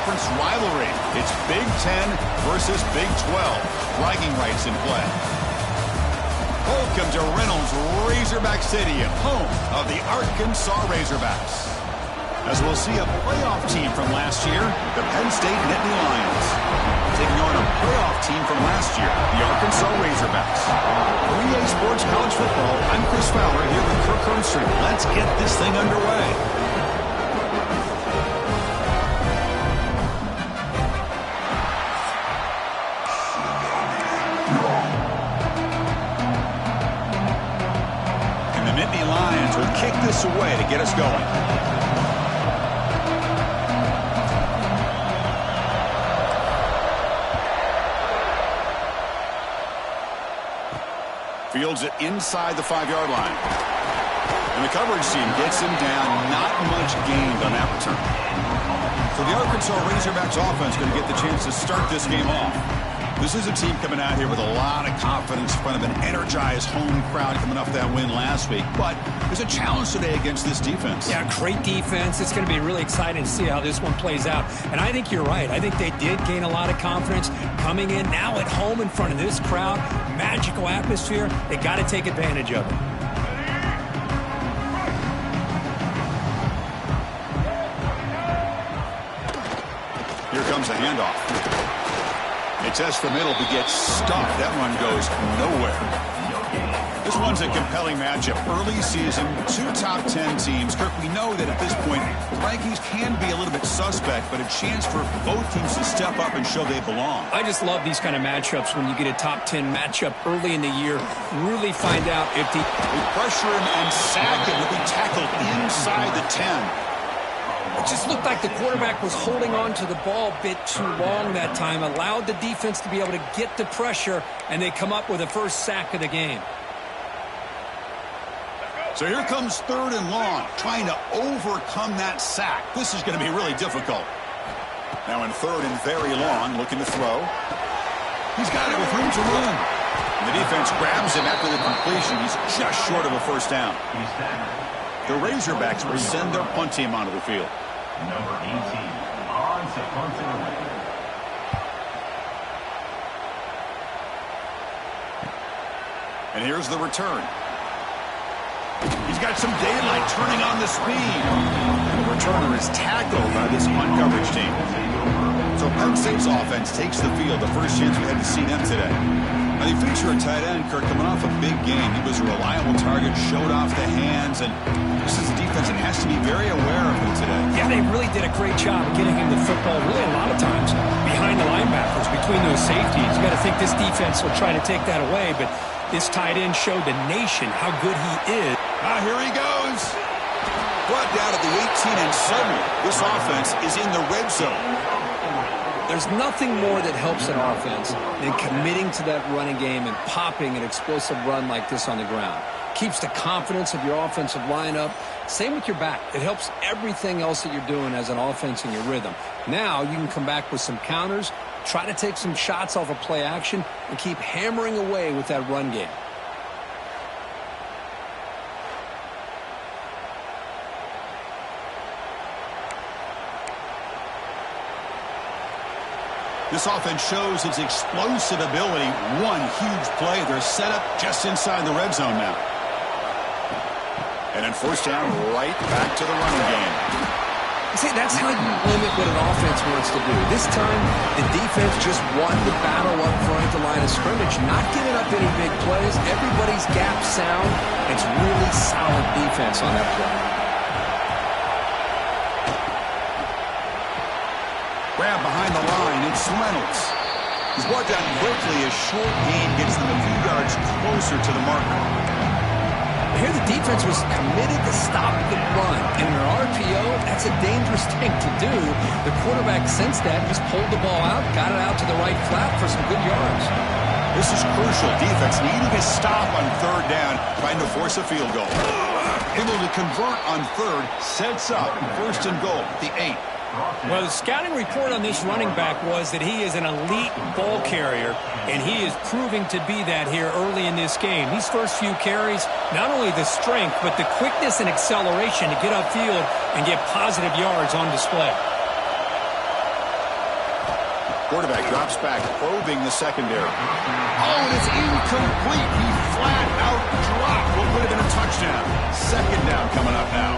conference rivalry. It's Big Ten versus Big 12. Bragging rights in play. Welcome to Reynolds Razorback Stadium, home of the Arkansas Razorbacks. As we'll see a playoff team from last year, the Penn State Nittany Lions, taking on a playoff team from last year, the Arkansas Razorbacks. For EA Sports College Football, I'm Chris Fowler here with Kirk Hermstrom. Let's get this thing underway. And the Nittany Lions will kick this away to get us going. Fields it inside the 5-yard line. And the coverage team gets him down. Not much gained on that return. So the Arkansas Razorbacks offense going to get the chance to start this game off. This is a team coming out here with a lot of confidence in front of an energized home crowd coming off that win last week. But there's a challenge today against this defense. Yeah, great defense. It's going to be really exciting to see how this one plays out. And I think you're right. I think they did gain a lot of confidence coming in now at home in front of this crowd. Magical atmosphere. They got to take advantage of it. Here comes the handoff. They test the middle but get stuffed. That one goes nowhere. This one's a compelling matchup. Early season, 2 top 10 teams. Kirk, we know that at this point, the rankings can be a little bit suspect, but a chance for both teams to step up and show they belong. I just love these kind of matchups when you get a top 10 matchup early in the year. Really find out if the... We pressure him and sack him. He'll be tackled inside the 10. It just looked like the quarterback was holding on to the ball a bit too long that time, allowed the defense to be able to get the pressure, and they come up with the first sack of the game. So here comes 3rd and long, trying to overcome that sack. This is going to be really difficult. Now in 3rd and very long, looking to throw. He's got it with room to run. And the defense grabs him after the completion. He's just short of a first down. The Razorbacks will send their punt team onto the field. Number 18, on to punt it away. And here's the return. He's got some daylight turning on the speed. And the returner is tackled by this punt coverage team. So Penn State's offense takes the field. The first chance we had to see them today. Now, they feature a tight end, Kirk, coming off a big game. He was a reliable target, showed off the hands, and this is a defense that has to be very aware of him today. Yeah, they really did a great job of getting him the football, really a lot of times behind the linebackers, between those safeties. You got to think this defense will try to take that away, but this tight end showed the nation how good he is. Here he goes. Brought down at the 18, and suddenly this offense is in the red zone. There's nothing more that helps an offense than committing to that running game and popping an explosive run like this on the ground. Keeps the confidence of your offensive lineup. Same with your back. It helps everything else that you're doing as an offense in your rhythm. Now you can come back with some counters, try to take some shots off of play action, and keep hammering away with that run game. This offense shows its explosive ability. One huge play. They're set up just inside the red zone now. And then first down, right back to the running game. See, that's how you limit what an offense wants to do. This time, the defense just won the battle up front at the line of scrimmage, not giving up any big plays. Everybody's gap sound. It's really solid defense on that play. Grab behind the line, it's Reynolds. He's brought down quickly. A short gain gets them a few yards closer to the marker. Here the defense was committed to stop the run. In an RPO, that's a dangerous thing to do. The quarterback sensed that, just pulled the ball out, got it out to the right flat for some good yards. This is crucial. Defense needing a stop on 3rd down, trying to force a field goal. Able to convert on 3rd, sets up 1st and goal, the 8. Well, the scouting report on this running back was that he is an elite ball carrier, and he is proving to be that here early in this game. These first few carries, not only the strength, but the quickness and acceleration to get upfield and get positive yards on display. Quarterback drops back, probing the secondary. Oh, and it's incomplete. He flat out dropped what would have been a touchdown. Second down coming up now.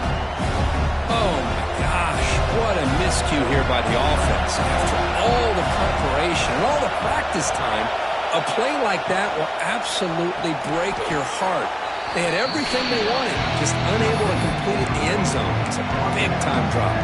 Oh, my gosh. What a miscue here by the offense. After all the preparation and all the practice time, a play like that will absolutely break your heart. They had everything they wanted, just unable to complete it in the end zone. It's a big-time drop.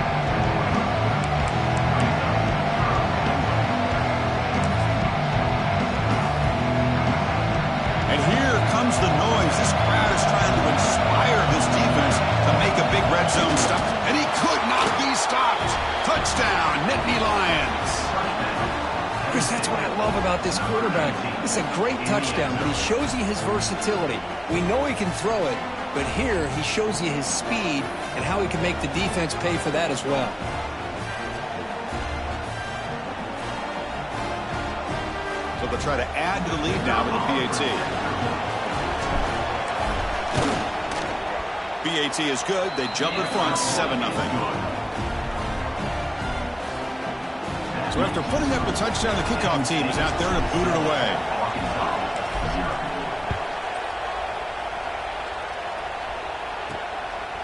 And here comes the noise. This crowd is trying to inspire this defense to make a big red zone stop. And he could not be stopped. Touchdown, Nittany Lions. Chris, that's what I love about this quarterback. It's a great touchdown, but he shows you his versatility. We know he can throw it, but here he shows you his speed and how he can make the defense pay for that as well. So they'll try to add to the lead now with the PAT. PAT is good. They jump in front, 7-0. So after putting up a touchdown, the kickoff team is out there to boot it away.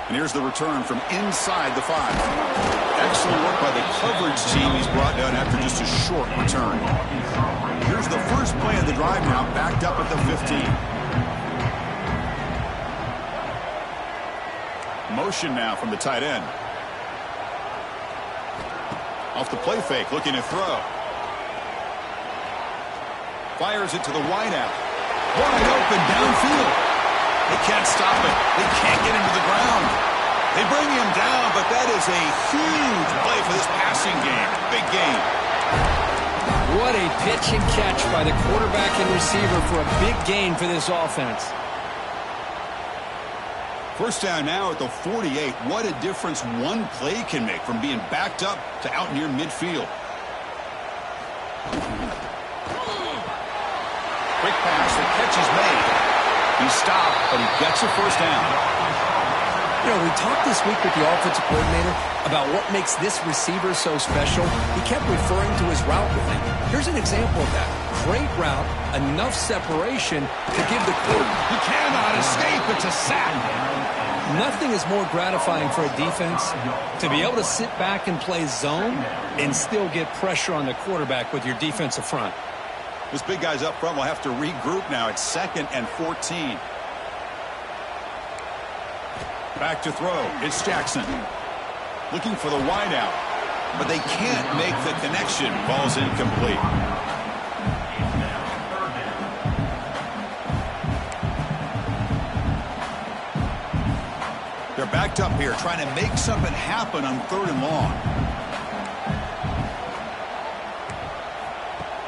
And here's the return from inside the 5. Excellent work by the coverage team. He's brought down after just a short return. Here's the first play of the drive now, backed up at the 15. Motion now from the tight end. Off the play fake, looking to throw. Fires it to the wideout. Wide open downfield. They can't stop it. They can't get him to the ground. They bring him down, but that is a huge play for this passing game. Big game. What a pitch and catch by the quarterback and receiver for a big gain for this offense. First down now at the 48. What a difference one play can make from being backed up to out near midfield. Quick pass, the catch is made. He stopped, but he gets a first down. You know, we talked this week with the offensive coordinator about what makes this receiver so special. He kept referring to his route running. Here's an example of that. Great route, enough separation to give the quarterback. He cannot escape. It's a sack. Nothing is more gratifying for a defense to be able to sit back and play zone and still get pressure on the quarterback with your defensive front. This big guy's up front will have to regroup now. It's 2nd and 14. Back to throw. It's Jackson. Looking for the wideout. But they can't make the connection. Ball's incomplete. They're backed up here, trying to make something happen on 3rd and long.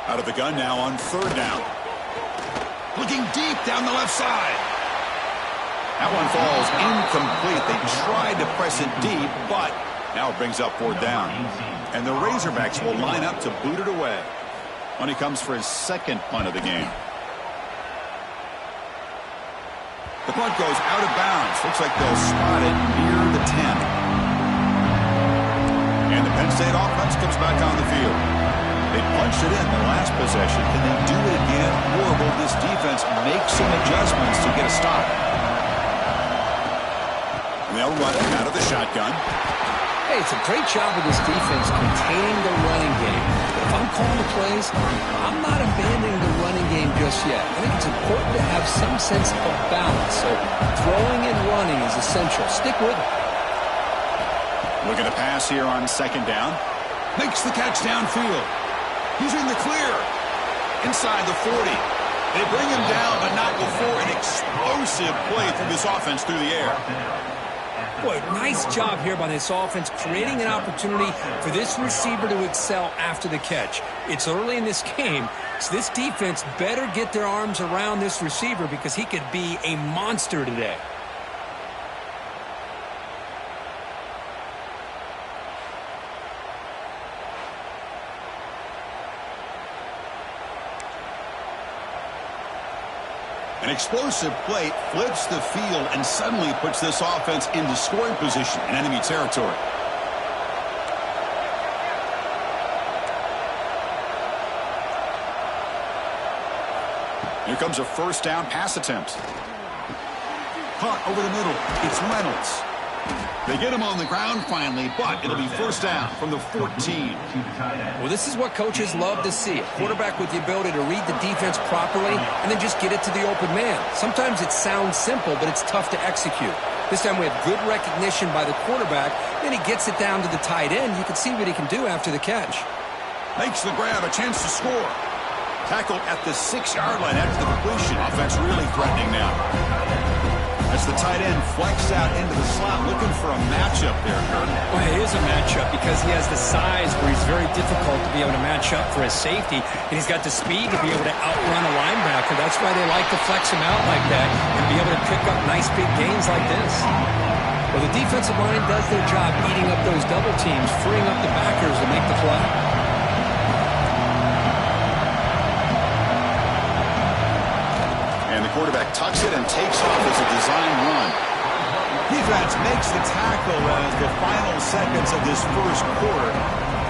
Out of the gun now on 3rd down. Looking deep down the left side. That one falls incomplete. They tried to press it deep, but now it brings up 4th down. And the Razorbacks will line up to boot it away when he comes for his 2nd punt of the game. The punt goes out of bounds. Looks like they'll spot it near the 10. And the Penn State offense comes back on the field. They punched it in the last possession. Can they do it again? Or will this defense make some adjustments to get a stop? And they'll run it out of the shotgun. Hey, it's a great job of this defense containing the running game. But if I'm calling the plays, I'm not abandoning the running game just yet. I think it's important to have some sense of balance. So throwing and running is essential. Stick with it. Looking to pass here on 2nd down. Makes the catch downfield. He's in the clear. Inside the 40. They bring him down, but not before an explosive play through this offense through the air. Boy, nice job here by this offense, creating an opportunity for this receiver to excel after the catch. It's early in this game, so this defense better get their arms around this receiver because he could be a monster today. An explosive play flips the field and suddenly puts this offense into scoring position in enemy territory. Here comes a first down pass attempt. Caught over the middle. It's Reynolds. They get him on the ground finally, but it'll be first down from the 14. Well, this is what coaches love to see. A quarterback with the ability to read the defense properly and then just get it to the open man. Sometimes it sounds simple, but it's tough to execute. This time we have good recognition by the quarterback. Then he gets it down to the tight end. You can see what he can do after the catch. Makes the grab, a chance to score. Tackled at the 6-yard line after the completion. Offense really threatening now. As the tight end flexed out into the slot, looking for a matchup there, Kurt. Well, it is a matchup because he has the size where he's very difficult to be able to match up for his safety, and he's got the speed to be able to outrun a linebacker. That's why they like to flex him out like that and be able to pick up nice big gains like this. Well, the defensive line does their job eating up those double teams, freeing up the backers to make the play. And the quarterback tucks it and takes off as a design run. Defense makes the tackle as the final seconds of this first quarter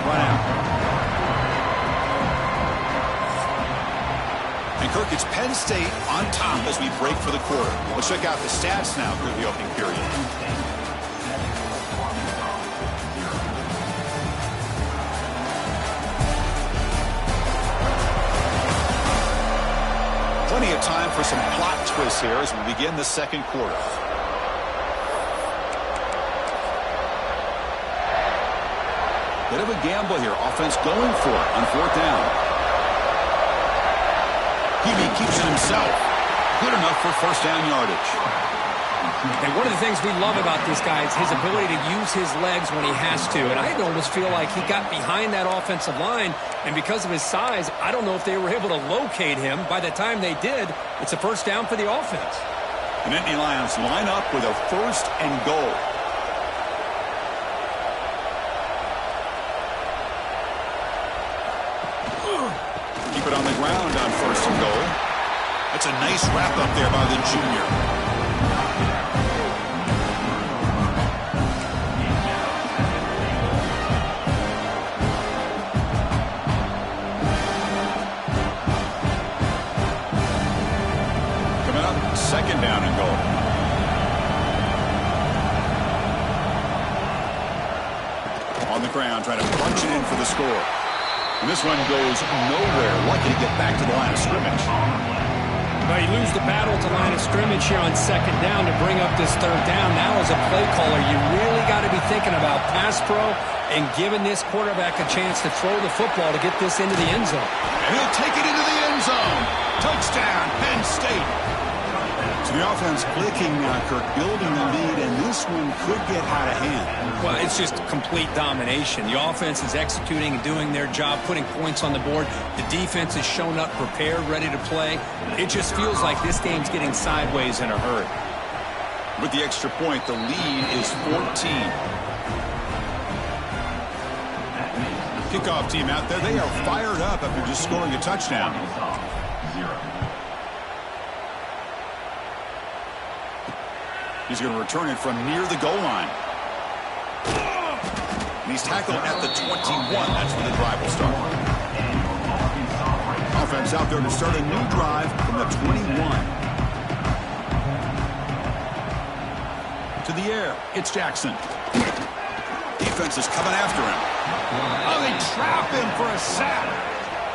run out. And Kirk, it's Penn State on top as we break for the quarter. Let's check out the stats now through the opening period. Plenty of time for some plot twists here as we begin the second quarter. Bit of a gamble here. Offense going for it on fourth down. Hebe keeps it himself. Good enough for first down yardage. And one of the things we love about this guy is his ability to use his legs when he has to. And I almost feel like he got behind that offensive line, and because of his size, I don't know if they were able to locate him. By the time they did, it's a first down for the offense. The Nittany Lions line up with a first and goal. Keep it on the ground on first and goal. That's a nice wrap up there by the junior. Second down and goal. On the ground, trying to punch it in for the score. And this one goes nowhere. Lucky to get back to the line of scrimmage. Well, you lose the battle to line of scrimmage here on second down to bring up this third down. Now as a play caller, you really got to be thinking about pass pro and giving this quarterback a chance to throw the football to get this into the end zone. And he'll take it into the end zone. Touchdown, Penn State. So the offense clicking now, Kirk, building the lead, and this one could get out of hand. Well, it's just complete domination. The offense is executing and doing their job, putting points on the board. The defense is shown up, prepared, ready to play. It just feels like this game's getting sideways in a hurry. With the extra point, the lead is 14. Kickoff team out there, they are fired up after just scoring a touchdown. He's going to return it from near the goal line. And he's tackled at the 21. That's where the drive will start. Offense out there to start a new drive from the 21. To the air. It's Jackson. Defense is coming after him. Oh, they trap him for a sack.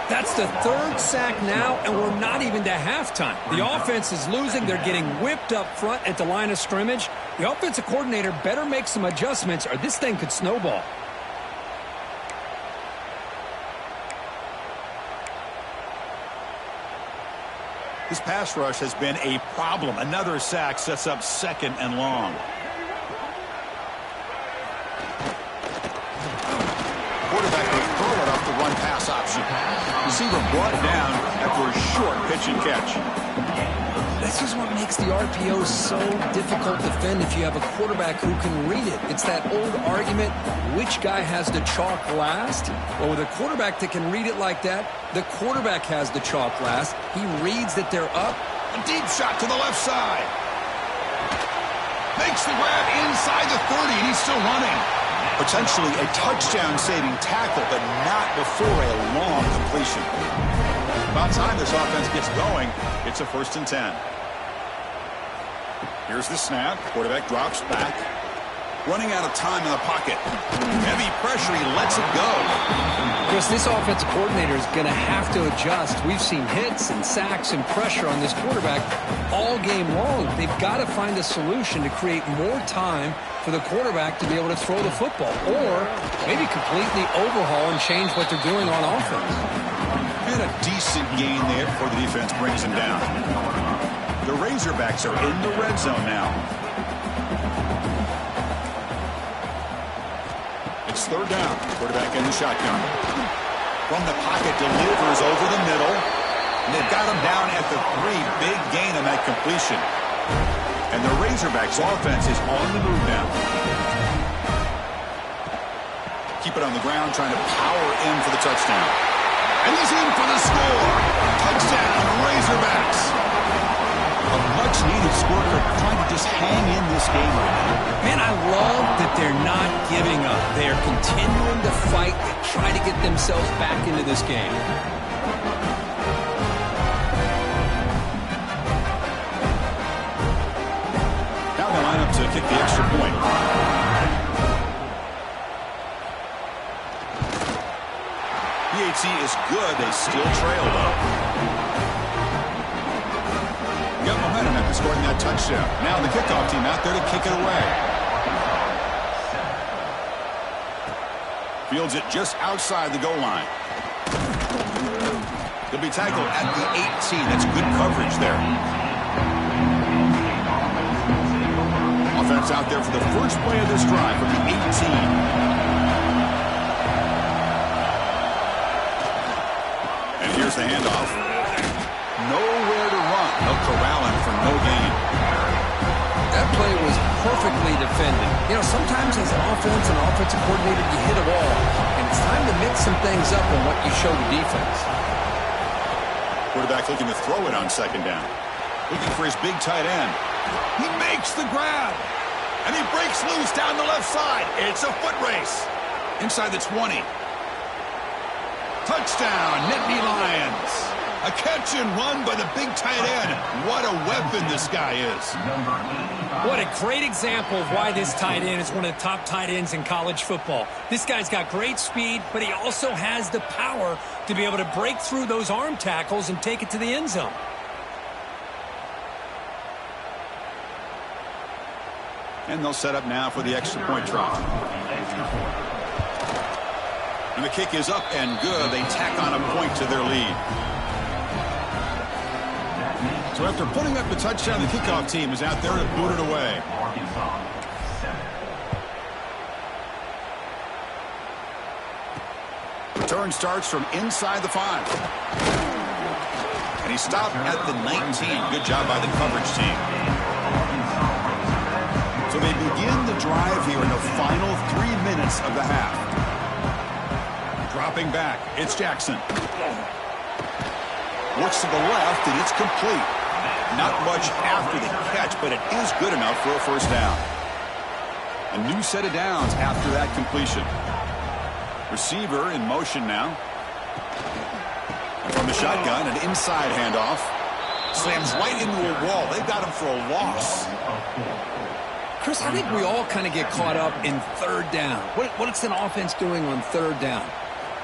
That's the third sack now, and we're not even to halftime. The offense is losing. They're getting whipped up front at the line of scrimmage. The offensive coordinator better make some adjustments, or this thing could snowball. This pass rush has been a problem. Another sack sets up second and long. Quarterback will throw it off the run-pass option. Receiver brought down after a short pitch and catch. This is what makes the RPO so difficult to defend if you have a quarterback who can read it. It's that old argument, which guy has the chalk last? Well, with a quarterback that can read it like that, the quarterback has the chalk last. He reads that they're up. A deep shot to the left side. Makes the grab inside the 30, and he's still running. Potentially a touchdown-saving tackle, but not before a long completion. About time this offense gets going. It's a 1st and 10. Here's the snap. Quarterback drops back. Running out of time in the pocket. Heavy pressure. He lets it go. Chris, this offensive coordinator is going to have to adjust. We've seen hits and sacks and pressure on this quarterback all game long. They've got to find a solution to create more time for the quarterback to be able to throw the football, or maybe completely overhaul and change what they're doing on offense. And a decent gain there before the defense brings him down. The Razorbacks are in the red zone now. It's 3rd down. Quarterback in the shotgun. From the pocket, delivers over the middle. And they've got him down at the 3. Big gain on that completion. And the Razorbacks offense is on the move now. Keep it on the ground, trying to power in for the touchdown. And he's in for the score. Touchdown, Razorbacks. A much-needed score. They're trying to just hang in this game right now. Man, I love that they're not giving up. They are continuing to fight and try to get themselves back into this game. Now they line up to kick the extra point. PAT is good. They still trail, though. Got momentum after scoring that touchdown. Now the kickoff team out there to kick it away. Fields it just outside the goal line. He'll be tackled at the 18. That's good coverage there. Offense out there for the first play of this drive from the 18. And here's the handoff. Nowhere to run. They'll corral him for no gain. That play was perfectly defended. You know, sometimes as an offensive coordinator, you hit a wall, and it's time to mix some things up on what you show the defense. Quarterback looking to throw it on 2nd down. Looking for his big tight end. He makes the grab. And he breaks loose down the left side. It's a foot race. Inside the 20. Touchdown, Nittany Lions. A catch and run by the big tight end. What a weapon this guy is. What a great example of why this tight end is one of the top tight ends in college football. This guy's got great speed, but he also has the power to be able to break through those arm tackles and take it to the end zone. And they'll set up now for the extra point try. And the kick is up and good. They tack on a point to their lead. So after putting up the touchdown, the kickoff team is out there to boot it away. Return starts from inside the 5. And he stopped at the 19. Good job by the coverage team. So they begin the drive here in the final 3 minutes of the half. Dropping back, it's Jackson. Looks to the left, and it's complete. Not much after the catch, but it is good enough for a 1st down. A new set of downs after that completion. Receiver in motion now. And from the shotgun, an inside handoff. Slams right into a wall. They got him for a loss. Chris, I think we all kind of get caught up in 3rd down. What's an offense doing on 3rd down?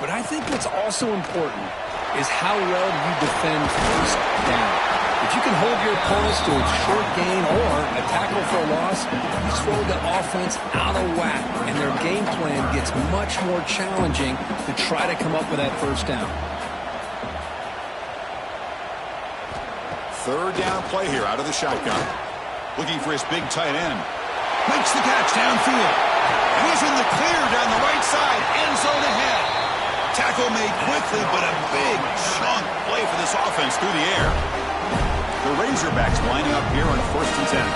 But I think what's also important is how well you defend 1st down. If you can hold your opponents to a short gain or a tackle for a loss, you throw the offense out of whack, and their game plan gets much more challenging to try to come up with that 1st down. 3rd down play here out of the shotgun. Looking for his big tight end. Makes the catch downfield. And he's in the clear down the right side. End zone ahead. Tackle made quickly, but a big chunk play for this offense through the air. The Razorbacks lining up here on 1st and 10.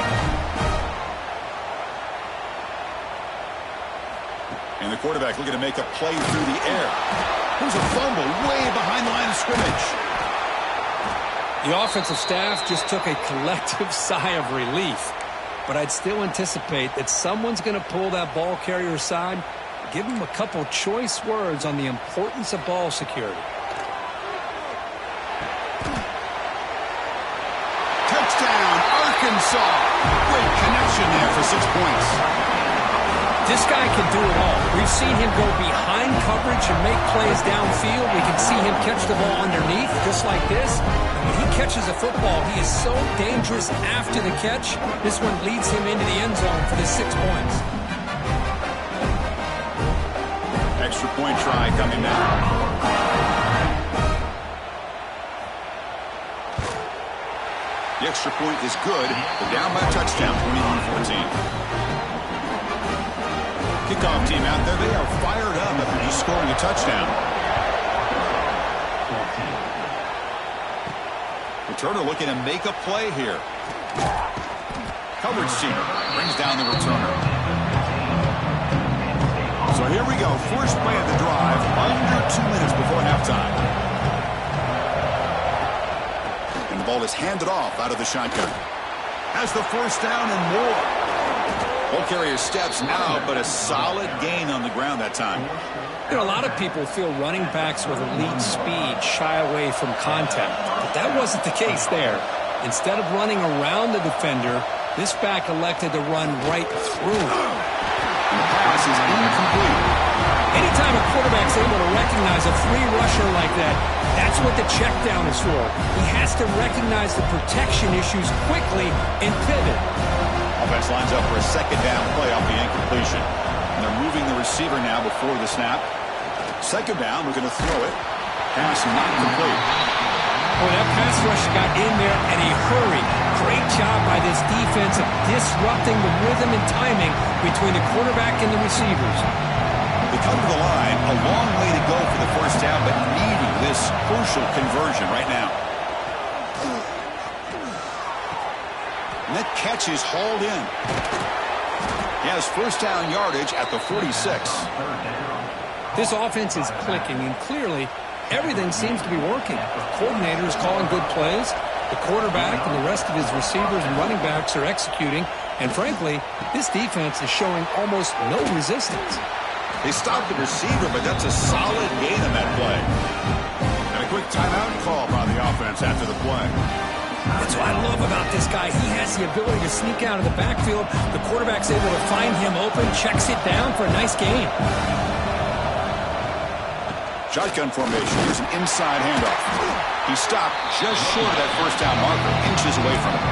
And the quarterback looking to make a play through the air. There's a fumble way behind the line of scrimmage. The offensive staff just took a collective sigh of relief. But I'd still anticipate that someone's going to pull that ball carrier aside, give him a couple choice words on the importance of ball security. Chainsaw. Great connection there for 6 points. This guy can do it all. We've seen him go behind coverage and make plays downfield. We can see him catch the ball underneath, just like this. And when he catches a football, he is so dangerous after the catch. This one leads him into the end zone for the 6 points. Extra point try coming now. The extra point is good. They're down by a touchdown, 21-14. Kickoff team out there, they are fired up after just scoring a touchdown. Returner looking to make a play here. Coverage team brings down the returner. So here we go, first play of the drive, under 2 minutes before halftime. And the ball is handed off out of the shotgun. Has the first down and more. Ball carrier steps out, but a solid gain on the ground that time. You know, a lot of people feel running backs with elite speed shy away from contact, but that wasn't the case there. Instead of running around the defender, this back elected to run right through him. And the pass is incomplete. Anytime a quarterback's able to recognize a free rusher like that, that's what the check down is for. He has to recognize the protection issues quickly and pivot. Offense lines up for a second down play off the incompletion. And they're moving the receiver now before the snap. Second down, we're going to throw it. Pass not complete. Boy, that pass rush got in there in a hurry. Great job by this defense of disrupting the rhythm and timing between the quarterback and the receivers. They come to the line, a long way to go for the first down, but needing this crucial conversion right now. And that catch is hauled in. He has first down yardage at the 46. This offense is clicking, and clearly everything seems to be working. The coordinator is calling good plays. The quarterback and the rest of his receivers and running backs are executing. And frankly, this defense is showing almost no resistance. They stopped the receiver, but that's a solid gain on that play. And a quick timeout call by the offense after the play. That's what I love about this guy. He has the ability to sneak out of the backfield. The quarterback's able to find him open, checks it down for a nice gain. Shotgun formation. Here's an inside handoff. He stopped just short of that first down marker, inches away from it.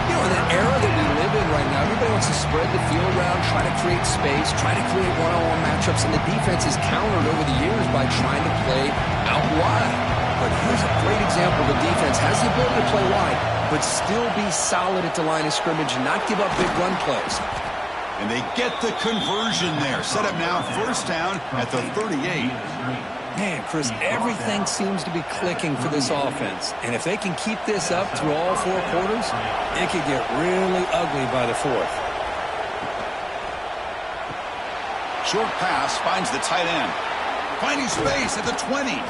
You know, in the era that we live in right now, everybody wants to spread the field around, try to create space, try to create one-on-one matchups, and the defense is countered over the years by trying to play out wide. But here's a great example. The defense has the ability to play wide, but still be solid at the line of scrimmage and not give up big run plays. And they get the conversion there. Set up now, first down at the 38. Man, Chris, everything seems to be clicking for this offense. And if they can keep this up through all 4 quarters, it could get really ugly by the 4th. Short pass finds the tight end. Finding space at the 20.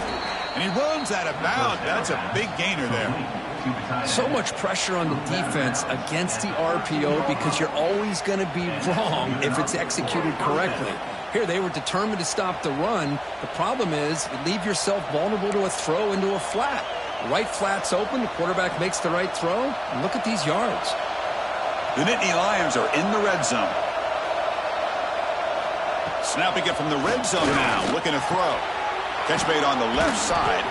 And he runs out of bounds. That's a big gainer there. So much pressure on the defense against the RPO because you're always going to be wrong if it's executed correctly. Here, they were determined to stop the run. The problem is you leave yourself vulnerable to a throw into a flat. The right flat's open. The quarterback makes the right throw. And look at these yards. The Nittany Lions are in the red zone. Snapping it from the red zone now. Looking to throw. Catch made on the left side.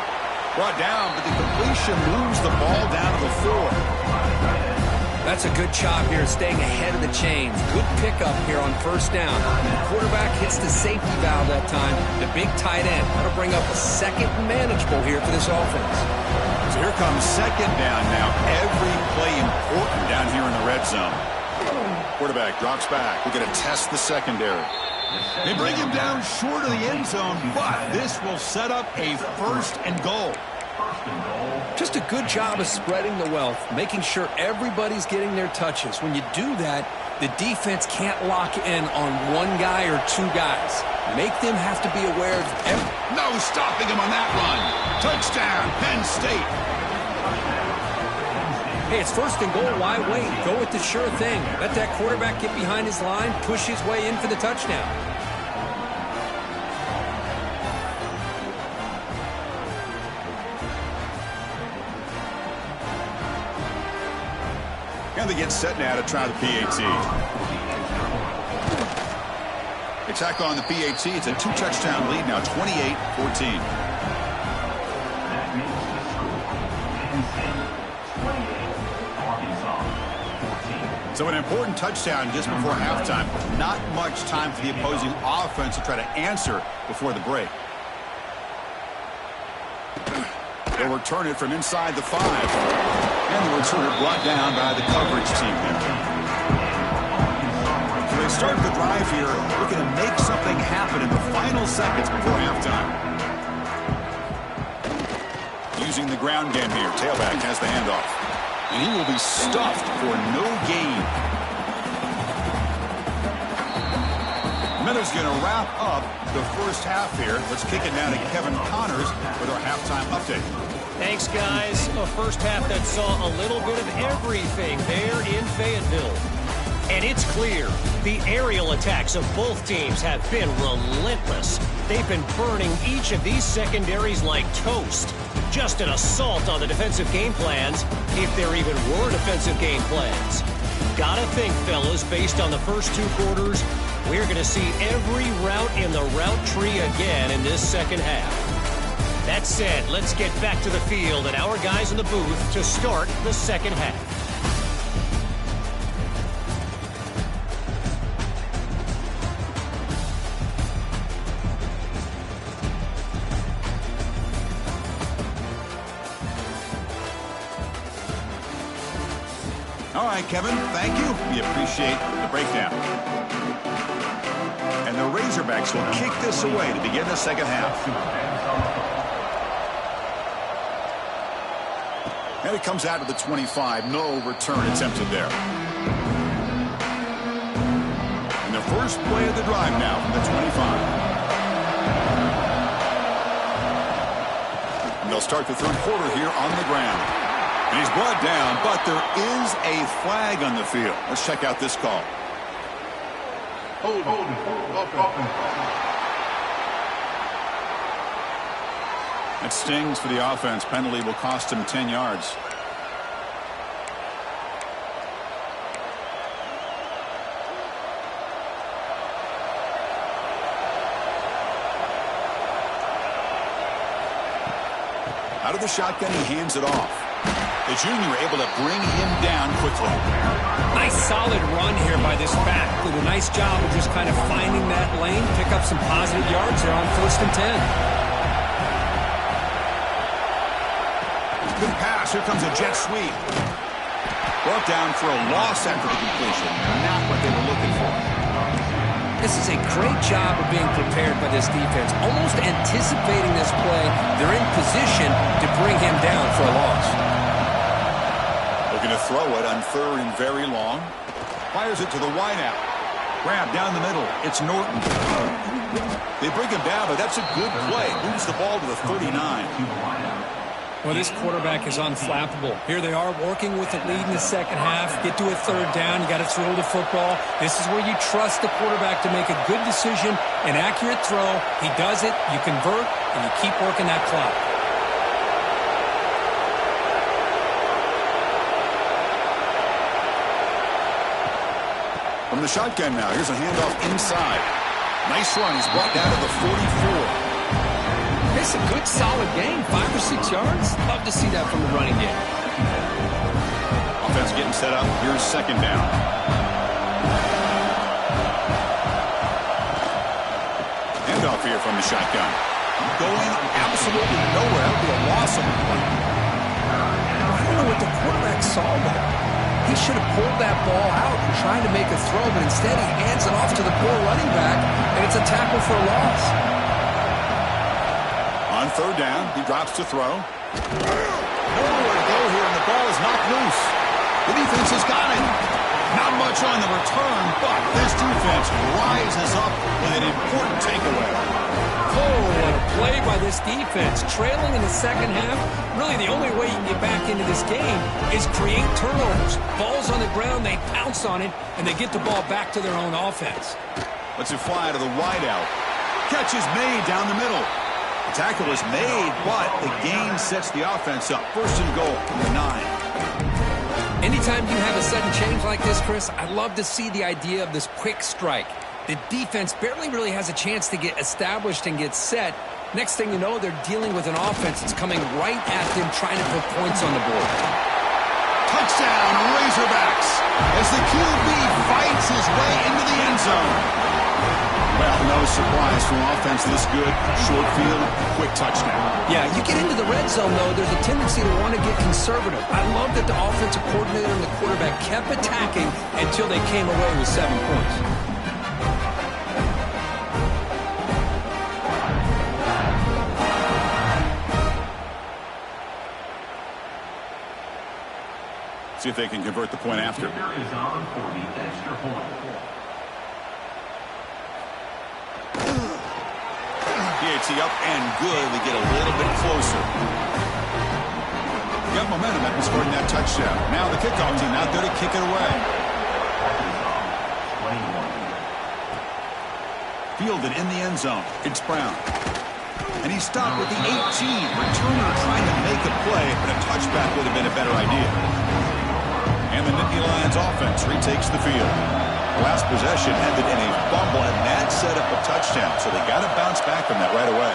Brought down, but the completion moves the ball down to the 4. That's a good job here, staying ahead of the chains. Good pickup here on first down. The quarterback hits the safety valve that time. The big tight end. That'll bring up a second manageable here for this offense. So here comes second down now. Every play important down here in the red zone. Quarterback drops back. We're going to test the secondary. They bring him down short of the end zone, but this will set up a first and goal. Just a good job of spreading the wealth, making sure everybody's getting their touches. When you do that, the defense can't lock in on one guy or 2 guys. Make them have to be aware of No stopping him on that run. Touchdown, Penn State. Hey, it's first and goal. Why wait? Go with the sure thing. Let that quarterback get behind his line, push his way in for the touchdown. And they get set now to try the PAT. They tack on the PAT. It's a 2-touchdown lead now, 28-14. So an important touchdown just before halftime. Not much time for the opposing offense to try to answer before the break. They'll return it from inside the 5. And the returner brought down by the coverage team there. So they start the drive here, looking to make something happen in the final seconds before halftime. Using the ground game here. Tailback has the handoff. And he will be stuffed for no gain. Miller's going to wrap up the first half here. Let's kick it now to Kevin Connors with our halftime update. Thanks, guys. A first half that saw a little bit of everything there in Fayetteville. And it's clear the aerial attacks of both teams have been relentless. They've been burning each of these secondaries like toast. Just an assault on the defensive game plans, if there even were defensive game plans. Gotta think, fellas, based on the first 2 quarters, we're going to see every route in the route tree again in this second half. That said, let's get back to the field and our guys in the booth to start the second half. All right, Kevin, thank you. We appreciate the breakdown. And the Razorbacks will kick this away to begin the second half. And it comes out of the 25. No return attempted there. And the first play of the drive now from the 25. And they'll start the third quarter here on the ground. And he's brought down, but there is a flag on the field. Let's check out this call. That stings for the offense. Penalty will cost him 10 yards. Out of the shotgun, he hands it off. The junior able to bring him down quickly. Nice solid run here by this back. Did a nice job of just kind of finding that lane, pick up some positive yards there on 1st and 10. Good pass. Here comes a jet sweep. Brought down for a loss after the completion. Not what they were looking for. This is a great job of being prepared by this defense. Almost anticipating this play. They're in position to bring him down for a loss. Looking to throw it on 3rd and very long. Fires it to the wideout. Grab down the middle. It's Norton. They bring him down, but that's a good play. Moves the ball to the 39. Well, this quarterback is unflappable. Here they are working with the lead in the second half. Get to a 3rd down. You got to throw the football. This is where you trust the quarterback to make a good decision, an accurate throw. He does it. You convert, and you keep working that clock. From the shotgun now, here's a handoff inside. Nice run. He's brought down to the 44. It's a good, solid game. 5 or 6 yards. Love to see that from the running game. Offense getting set up. Here's 2nd down. Handoff here from the shotgun. Going absolutely nowhere. That'll be a loss of the play. I don't know what the quarterback saw there. He should have pulled that ball out and tried to make a throw, but instead he hands it off to the poor running back, and it's a tackle for a loss. On 3rd down, he drops to throw. Nowhere to go here, and the ball is knocked loose. The defense has got it. Not much on the return, but this defense rises up with an important takeaway. Oh, what a play by this defense. Trailing in the second half, really the only way you can get back into this game is create turnovers. Ball's on the ground, they pounce on it, and they get the ball back to their own offense. Lets it fly to the wideout. Catch is made down the middle. The tackle is made, but the gain sets the offense up. 1st and goal from the 9. Anytime you have a sudden change like this, Chris, I love to see the idea of this quick strike. The defense barely really has a chance to get established and get set. Next thing you know, they're dealing with an offense that's coming right at them, trying to put points on the board. Touchdown, Razorbacks, as the QB fights his way into the end zone. Well, no surprise from offense this good. Short field, quick touchdown. Yeah, you get into the red zone, though, there's a tendency to want to get conservative. I love that the offensive coordinator and the quarterback kept attacking until they came away with 7 points. See if they can convert the point after. Is on for the extra point. PAT up and good. We get a little bit closer. Got momentum after scoring that touchdown. Now the kickoff team out there to kick it away. Fielded in the end zone. It's Brown. And he stopped with the 18. Returner trying to make a play, but a touchback would have been a better idea. And the Nittany Lions offense retakes the field. The last possession ended in a fumble, and that set up a touchdown, so they got to bounce back from that right away.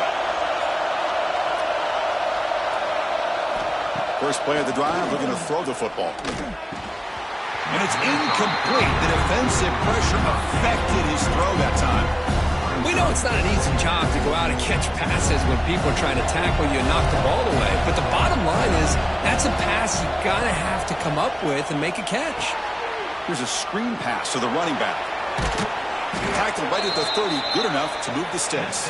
First play of the drive, looking to throw the football. And it's incomplete. The defensive pressure affected his throw that time. We know it's not an easy job to go out and catch passes when people are trying to tackle you and knock the ball away. But the bottom line is that's a pass you got to have to come up with and make a catch. Here's a screen pass to the running back. Tackled right at the 30, good enough to move the sticks.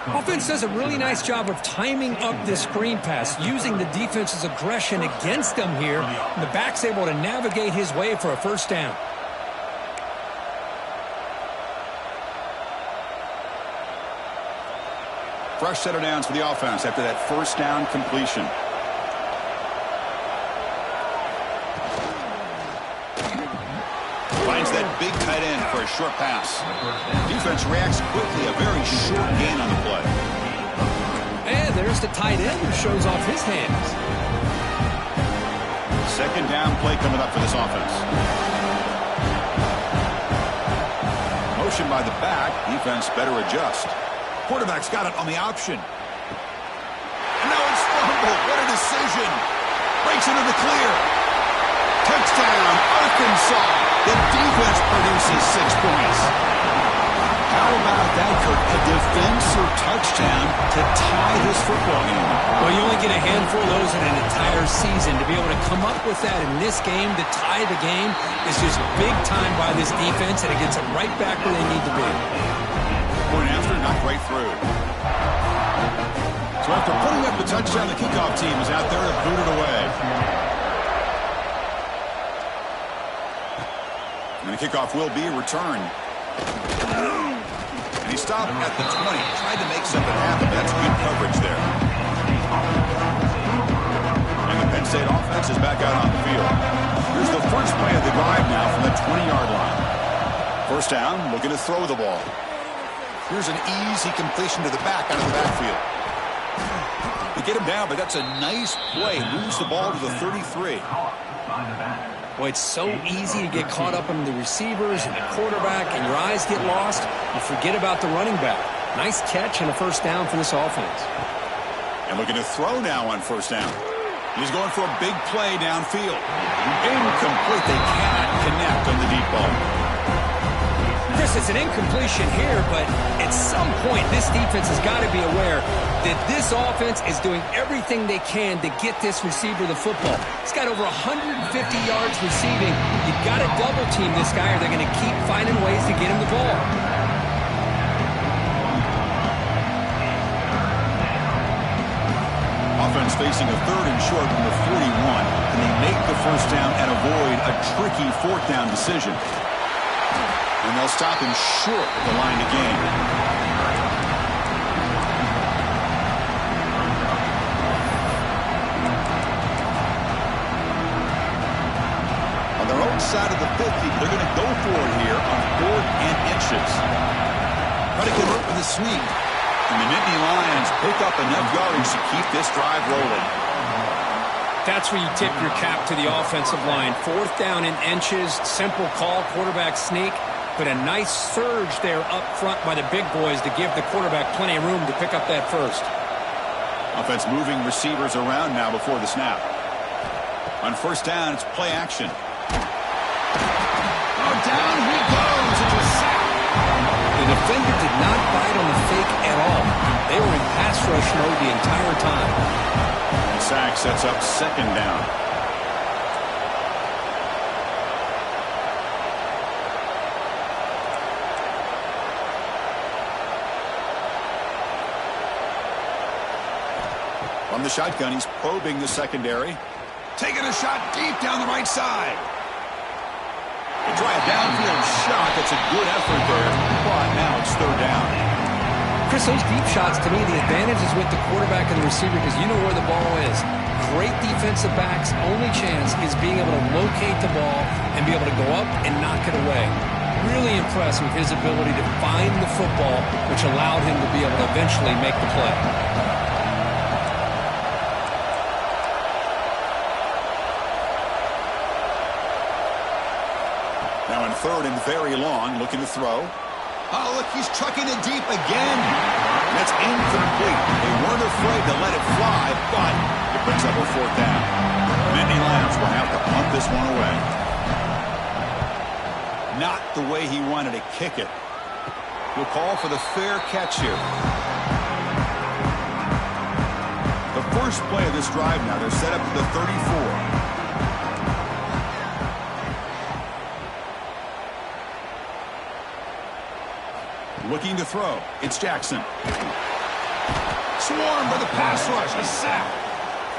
Offense does a really nice job of timing up this screen pass, using the defense's aggression against them here. And the back's able to navigate his way for a first down. Fresh set of downs for the offense after that first down completion. Finds that big tight end for a short pass. Defense reacts quickly, a very short gain on the play. And there's the tight end who shows off his hands. Second down play coming up for this offense. Motion by the back. Defense better adjust. Quarterback's got it on the option. And now it's fumbled. What a decision. Breaks into the clear. Touchdown, Arkansas. The defense produces 6 points. How about that for a defensive touchdown to tie this football game? Well, you only get a handful of those in an entire season. To be able to come up with that in this game, to tie the game, is just big time by this defense, and it gets them right back where they need to be. Point after, knocked right through. So after putting up the touchdown, the kickoff team is out there to boot it away. And the kickoff will be returned. And he stopped at the 20. Tried to make something happen, but that's good coverage there. And the Penn State offense is back out on the field. Here's the first play of the drive now from the 20-yard line. First down, looking to throw the ball. Here's an easy completion to the back out of the backfield. They get him down, but that's a nice play. Moves the ball to the 33. Boy, it's so easy to get caught up in the receivers and the quarterback, and your eyes get lost. You forget about the running back. Nice catch and a first down for this offense. And looking to throw now on first down. He's going for a big play downfield. Incomplete. They cannot connect on the deep ball. Chris, it's an incompletion here, but at some point, this defense has got to be aware that this offense is doing everything they can to get this receiver the football. He's got over 150 yards receiving. You've got to double-team this guy, or they're going to keep finding ways to get him the ball. Offense facing a third and short from the 41, and they make the first down and avoid a tricky fourth down decision. And they'll stop him short of the line to gain. On their own side of the 50, they're going to go for it here on 4th and inches. Try to convert with a sweep. And the Nittany Lions pick up enough yardage to keep this drive rolling. That's where you tip your cap to the offensive line. 4th down in inches, simple call, quarterback sneak, but a nice surge there up front by the big boys to give the quarterback plenty of room to pick up that first. Offense moving receivers around now before the snap. On 1st down, it's play action. Oh, down he goes. It's a sack. The defender did not bite on the fake at all. They were in pass rush mode the entire time. The sack sets up 2nd down. From the shotgun, he's probing the secondary. Taking a shot deep down the right side. They try a downfield shot. That's a good effort there. But now it's 3rd down. Chris, those deep shots, to me, the advantage is with the quarterback and the receiver because you know where the ball is. Great defensive backs' only chance is being able to locate the ball and be able to go up and knock it away. Really impressed with his ability to find the football, which allowed him to be able to eventually make the play. Now in 3rd and very long, looking to throw. Oh, look, he's trucking it deep again. That's incomplete. They weren't afraid to let it fly, but it brings up a 4th down. Mindy Lance will have to punt this one away. Not the way he wanted to kick it. We'll call for the fair catch here. The first play of this drive now, they're set up to the 34. Looking to throw. It's Jackson. Swarmed by the pass rush. A sack.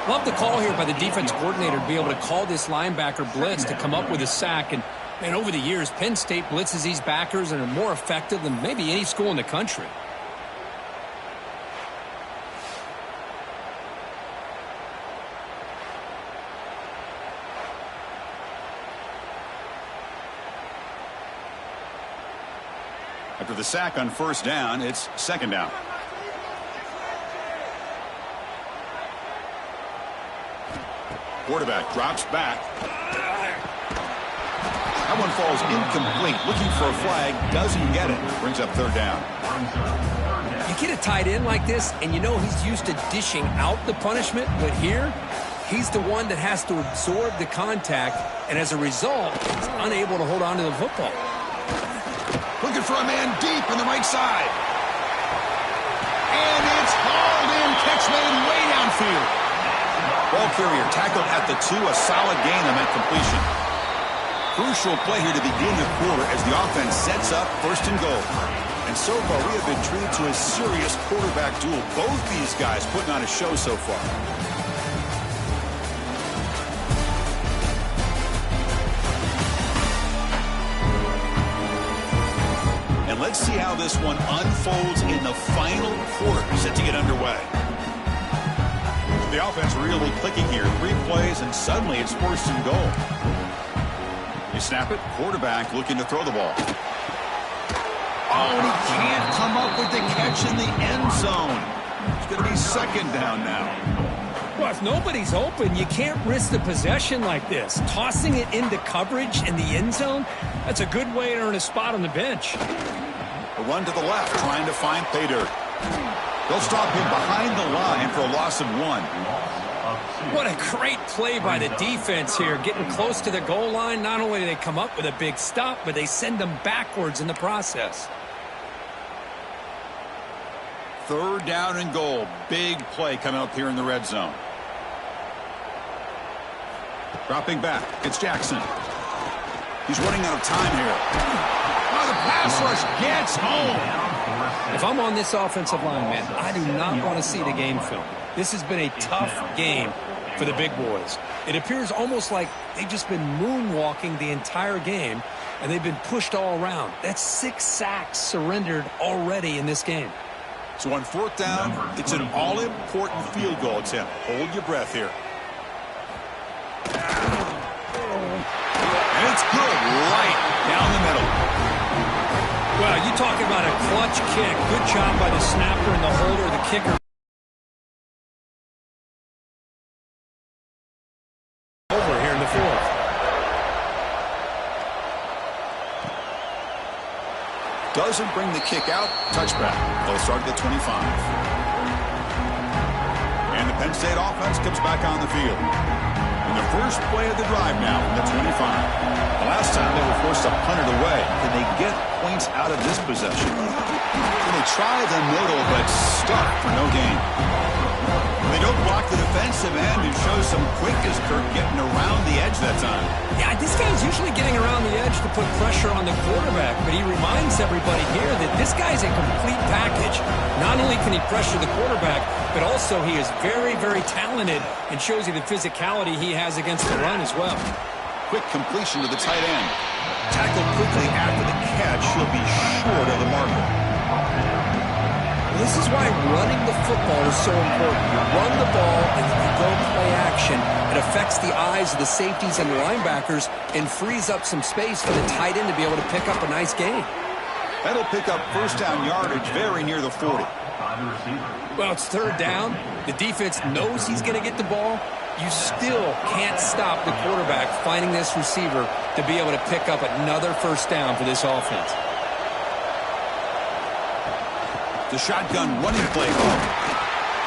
Love the call here by the defense coordinator to be able to call this linebacker blitz to come up with a sack. And over the years, Penn State blitzes these backers and are more effective than maybe any school in the country. After the sack on 1st down, it's 2nd down. Quarterback drops back. That one falls incomplete. Looking for a flag. Doesn't get it. Brings up 3rd down. You get a tight end like this, and you know he's used to dishing out the punishment, but here, he's the one that has to absorb the contact, and as a result, he's unable to hold on to the football. Looking for a man deep on the right side. And it's hauled in. Catch made way downfield. Ball carrier tackled at the 2. A solid gain on that completion. Crucial play here to begin the quarter as the offense sets up 1st and goal. And so far, we have been treated to a serious quarterback duel. Both these guys putting on a show so far. Let's see how this one unfolds in the final quarter, set to get underway. The offense really clicking here. 3 plays, and suddenly it's 1st and goal. You snap it, quarterback looking to throw the ball. Oh, and he can't come up with the catch in the end zone. It's going to be 2nd down now. Well, if nobody's open, you can't risk the possession like this. Tossing it into coverage in the end zone, that's a good way to earn a spot on the bench. A run to the left, trying to find pay dirt. They'll stop him behind the line for a loss of 1. What a great play by the defense here. Getting close to the goal line, not only do they come up with a big stop, but they send them backwards in the process. 3rd down and goal. Big play coming up here in the red zone. Dropping back. It's Jackson. He's running out of time here. Oh, the pass rush gets home. If I'm on this offensive line, man, I do not want to see the game film. This has been a tough game for the big boys. It appears almost like they've just been moonwalking the entire game, and they've been pushed all around. That's 6 sacks surrendered already in this game. So on 4th down, it's an all-important field goal attempt. Hold your breath here. And it's good right down the middle. Well, you talk about a clutch kick. Good job by the snapper and the holder, the kicker. Doesn't bring the kick out. Touchback. They'll start at the 25. And the Penn State offense comes back on the field. In the first play of the drive now from the 25. The last time they were forced to punt it away. Can they get points out of this possession? Can they try the middle but stuck for no gain? They don't block the defensive end and show some quickness, Kirk, getting around the edge that time. Yeah, this guy's usually getting around the edge to put pressure on the quarterback, but he reminds everybody here that this guy's a complete package. Not only can he pressure the quarterback, but also he is very, very talented and shows you the physicality he has against the run as well. Quick completion to the tight end. Tackled quickly after the catch. He'll be short of the marker. This is why running the football is so important. You run the ball and then you go play action. It affects the eyes of the safeties and the linebackers and frees up some space for the tight end to be able to pick up a nice gain. That'll pick up first down yardage very near the 40. Well, it's third down. The defense knows he's going to get the ball. You still can't stop the quarterback finding this receiver to be able to pick up another first down for this offense. The shotgun running play.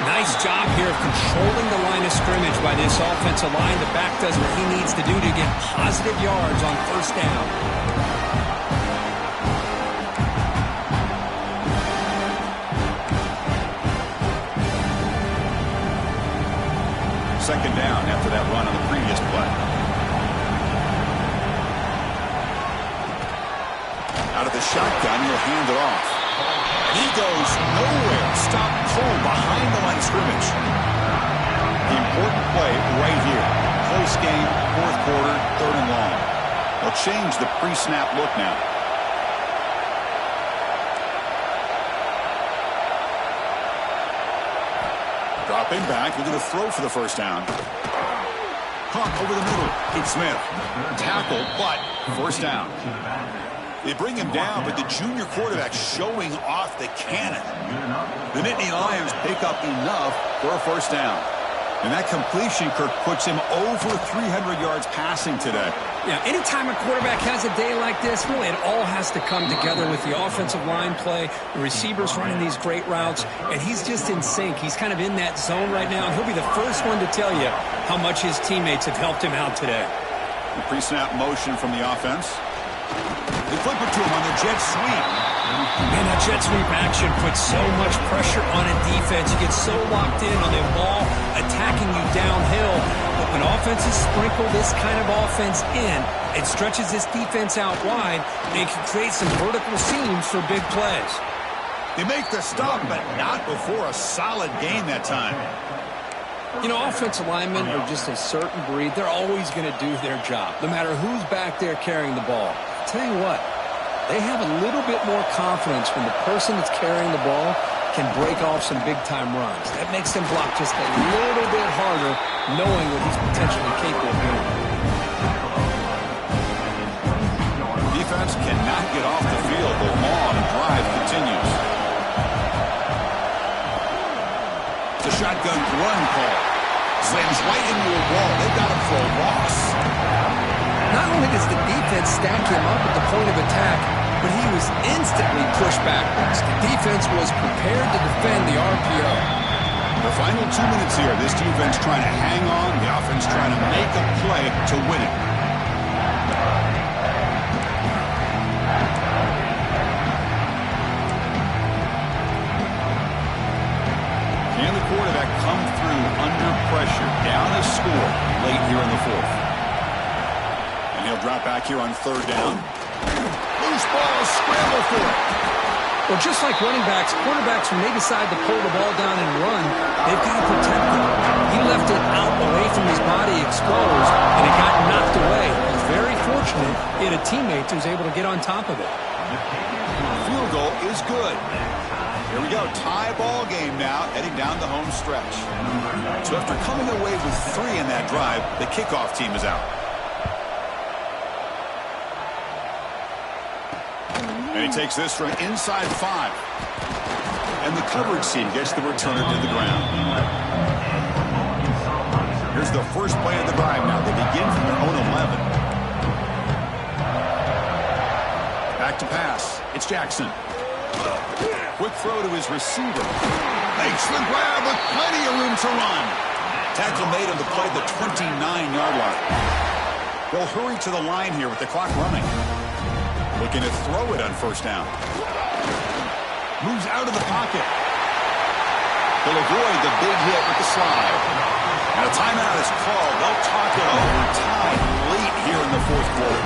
Nice job here of controlling the line of scrimmage by this offensive line. The back does what he needs to do to get positive yards on first down. Second down after that run on the previous play. Out of the shotgun, he'll hand it off. He goes nowhere. Stop cold behind the line of scrimmage. The important play right here. Close game, fourth quarter, third and long. They'll change the pre-snap look now. Dropping back, looking to throw for the first down. Caught over the middle. It's Smith. Tackled, but first down. They bring him down, but the junior quarterback showing off the cannon. The Nittany Lions pick up enough for a first down. And that completion, Kirk, puts him over 300 yards passing today. Yeah, anytime a quarterback has a day like this, really it all has to come together with the offensive line play, the receivers running these great routes, and he's just in sync. He's kind of in that zone right now, and he'll be the first one to tell you how much his teammates have helped him out today. The pre-snap motion from the offense. They flip it to him on the jet sweep. Man, that jet sweep action puts so much pressure on a defense. You get so locked in on the ball attacking you downhill. But when offenses sprinkle this kind of offense in, it stretches this defense out wide and can create some vertical seams for big plays. They make the stop, but not before a solid gain that time. You know, offensive linemen are just a certain breed. They're always going to do their job, no matter who's back there carrying the ball. Tell you what, they have a little bit more confidence when the person that's carrying the ball can break off some big-time runs. That makes them block just a little bit harder, knowing what he's potentially capable of doing. Defense cannot get off the field. The long drive continues. The shotgun run call. Slams right into a wall. They've got him for a loss. Not only does the defense stack him up at the point of attack, but he was instantly pushed backwards. The defense was prepared to defend the RPO. The final 2 minutes here. This defense trying to hang on. The offense trying to make a play to win it. Can the quarterback come through under pressure? Down a score late here in the fourth. And he'll drop back here on third down. Loose ball, scramble for it. Well, just like running backs, quarterbacks, when they decide to pull the ball down and run, they've got to protect it. He left it out away from his body exposed, and it got knocked away. He was very fortunate he had a teammate who was able to get on top of it. Field goal is good. Here we go, tie ball game now, heading down the home stretch. So after coming away with 3 in that drive, the kickoff team is out. And he takes this from inside 5. And the coverage team gets the returner to the ground. Here's the first play of the drive now. They begin from their own 11. Back to pass. It's Jackson. Quick throw to his receiver. Makes the grab with plenty of room to run. Tackle made him to play the 29-yard line. They'll hurry to the line here with the clock running. Looking to throw it on first down. Moves out of the pocket. He'll avoid the big hit with the slide. And a timeout is called. They'll talk it over time late here in the fourth quarter.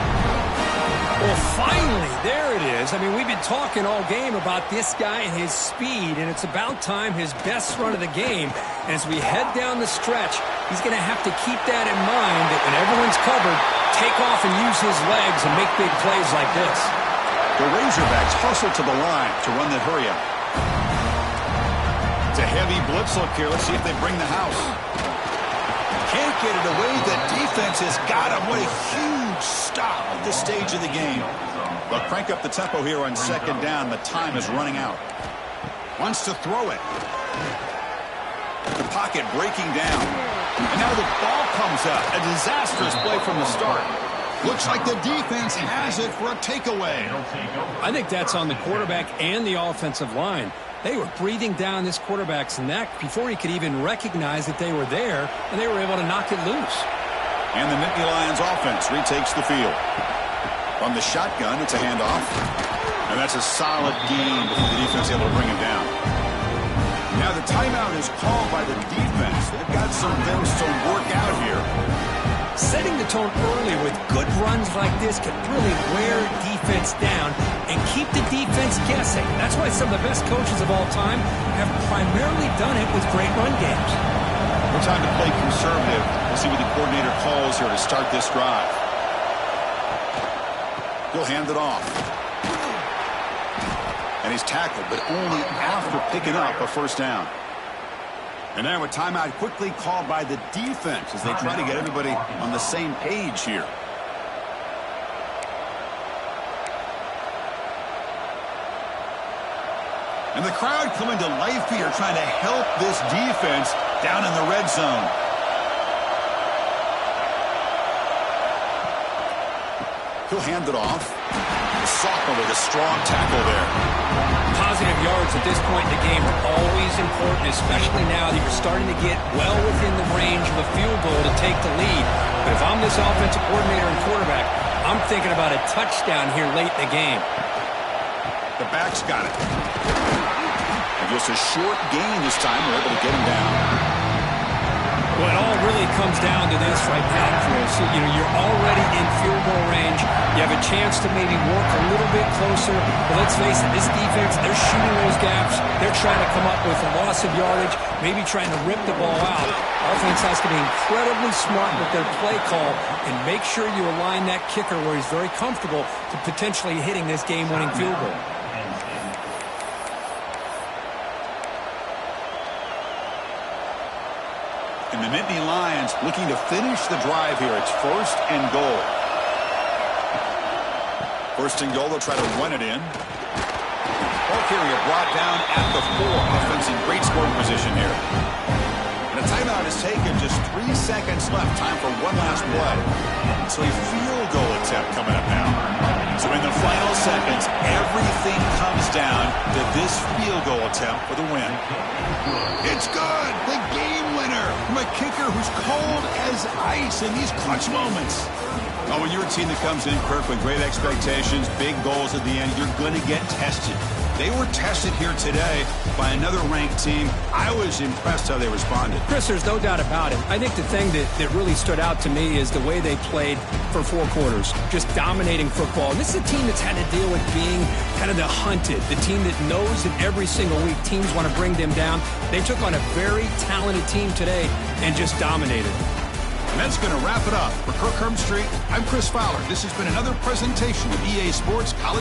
Well, finally, there it is. I mean, we've been talking all game about this guy and his speed, and it's about time his best run of the game. And as we head down the stretch, he's going to have to keep that in mind that when everyone's covered, take off and use his legs and make big plays like this. The Razorbacks hustle to the line to run that hurry up. It's a heavy blitz look here. Let's see if they bring the house. Can't get it away. The defense has got him. What a huge stop at this stage of the game. They'll crank up the tempo here on second down. The time is running out. Wants to throw it. The pocket breaking down. And now the ball comes up. A disastrous play from the start. Looks like the defense has it for a takeaway. I think that's on the quarterback and the offensive line. They were breathing down this quarterback's neck before he could even recognize that they were there, and they were able to knock it loose. And the Nittany Lions offense retakes the field. From the shotgun, it's a handoff. And that's a solid gain before the defense able to bring him down. Now the timeout is called by the defense. They've got some things to work out here. Setting the tone early with good runs like this can really wear defense down and keep the defense guessing. That's why some of the best coaches of all time have primarily done it with great run games. No time to play conservative. We'll see what the coordinator calls here to start this drive. He'll hand it off. And he's tackled, but only after picking up a first down. And now a timeout quickly called by the defense as they try to get everybody on the same page here. And the crowd coming to life here trying to help this defense down in the red zone. He'll hand it off. The sophomore with a strong tackle there. Positive yards at this point in the game are always important, especially now that you're starting to get well within the range of a field goal to take the lead. But if I'm this offensive coordinator and quarterback, I'm thinking about a touchdown here late in the game. The back's got it. And just a short gain this time. We're able to get him down. Well, it all really comes down to this right now, Chris. You know, you're already in field goal range. You have a chance to maybe work a little bit closer. But let's face it, this defense, they're shooting those gaps. They're trying to come up with a loss of yardage, maybe trying to rip the ball out. Offense has to be incredibly smart with their play call and make sure you align that kicker where he's very comfortable to potentially hitting this game-winning field goal. And the Nittany Lions looking to finish the drive here. It's first and goal. First and goal, they'll try to run it in. Ball carrier brought down at the 4. Offense in great scoring position here. And a timeout is taken. Just 3 seconds left. Time for one last play. So a field goal attempt coming up now. So in the final seconds, everything comes down to this field goal attempt for the win. It's good. The game winner from a kicker who's cold as ice in these clutch moments. Oh, when you're a team that comes in, Kirk, with great expectations, big goals at the end, you're going to get tested. They were tested here today by another ranked team. I was impressed how they responded. Chris, there's no doubt about it. I think the thing that really stood out to me is the way they played for 4 quarters, just dominating football. And this is a team that's had to deal with being kind of the hunted, the team that knows that every single week teams want to bring them down. They took on a very talented team today and just dominated. And that's going to wrap it up. For Kirk Herbstreit, I'm Chris Fowler. This has been another presentation of EA Sports College.